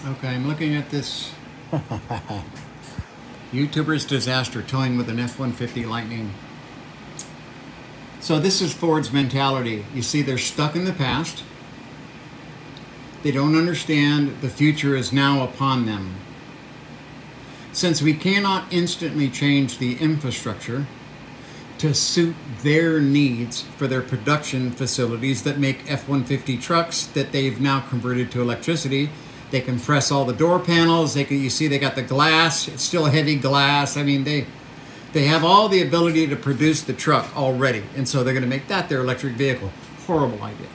Okay, I'm looking at this YouTuber's disaster towing with an F-150 Lightning. So this is Ford's mentality. You see, they're stuck in the past. They don't understand the future is now upon them. Since we cannot instantly change the infrastructure to suit their needs for their production facilities that make F-150 trucks that they've now converted to electricity, they can press all the door panels. You see they got the glass. It's still heavy glass. I mean, they have all the ability to produce the truck already. And so they're going to make that their electric vehicle. Horrible idea.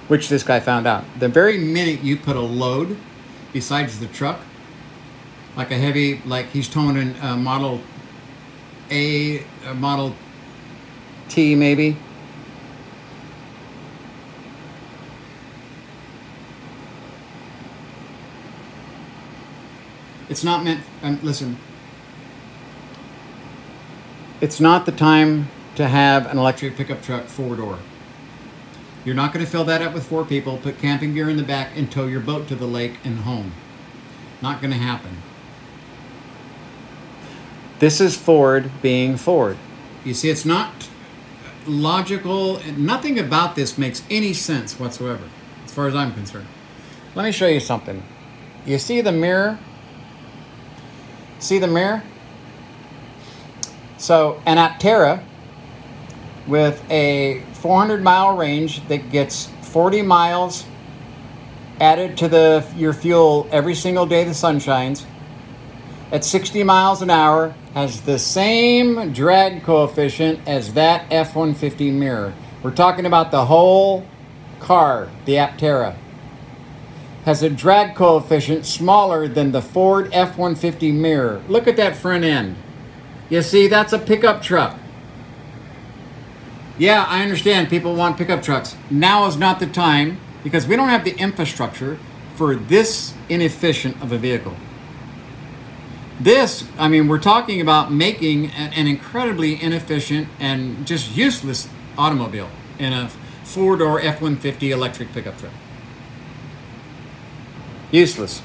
Which this guy found out. The very minute you put a load besides the truck, like a heavy, like he's towing a Model A, a Model T maybe. It's not meant, listen, it's not the time to have an electric pickup truck 4-door. You're not going to fill that up with 4 people, put camping gear in the back, and tow your boat to the lake and home. Not going to happen. This is Ford being Ford. You see, it's not logical. Nothing about this makes any sense whatsoever, as far as I'm concerned. Let me show you something. You see the mirror? See the mirror? So an Aptera with a 400-mile range that gets 40 miles added to your fuel every single day the sun shines, at 60 miles an hour, has the same drag coefficient as that F-150 mirror. We're talking about the whole car, the Aptera. Has a drag coefficient smaller than the Ford F-150 mirror. Look at that front end. You see, that's a pickup truck. Yeah, I understand people want pickup trucks. Now is not the time because we don't have the infrastructure for this inefficient of a vehicle. This, I mean, we're talking about making an incredibly inefficient and just useless automobile in a 4-door F-150 electric pickup truck. Useless.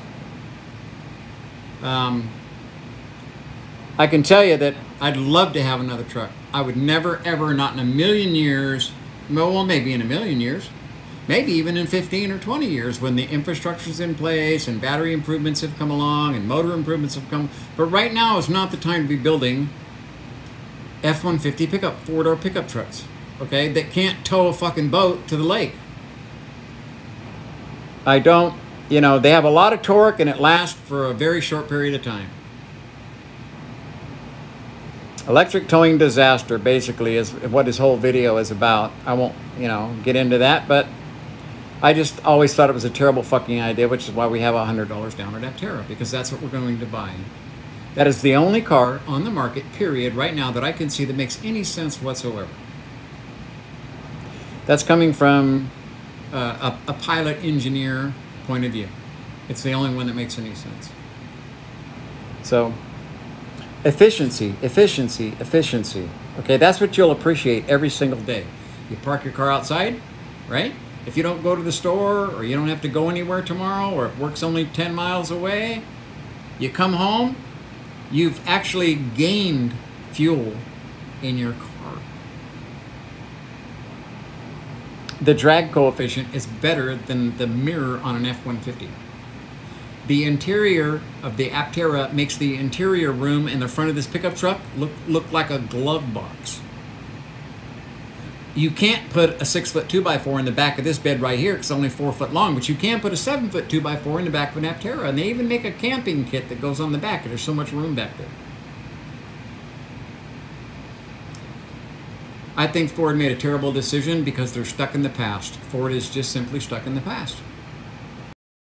I can tell you that I'd love to have another truck. I would never, ever, not in a million years, well, maybe in a million years, maybe even in 15 or 20 years when the infrastructure's in place and battery improvements have come along and motor improvements have come. But right now is not the time to be building F-150 pickup, 4-door pickup trucks, okay, that can't tow a fucking boat to the lake. You know, they have a lot of torque and it lasts for a very short period of time. Electric towing disaster basically is what his whole video is about. I won't, get into that, but I just always thought it was a terrible fucking idea, which is why we have $100 down at Aptera, because that's what we're going to buy. That is the only car on the market, period, right now that I can see that makes any sense whatsoever. That's coming from a pilot engineer point of view. It's the only one that makes any sense. So, efficiency, efficiency, efficiency. Okay, that's what you'll appreciate every single day. You park your car outside, right? If you don't go to the store or you don't have to go anywhere tomorrow or if work's only 10 miles away, you come home, you've actually gained fuel in your car. The drag coefficient is better than the mirror on an F-150. The interior of the Aptera makes the interior room in the front of this pickup truck look like a glove box. You can't put a 6-foot 2x4 in the back of this bed right here because it's only 4 foot long, but you can put a 7-foot 2x4 in the back of an Aptera, and they even make a camping kit that goes on the back. There's so much room back there. I think Ford made a terrible decision because they're stuck in the past. Ford is just simply stuck in the past.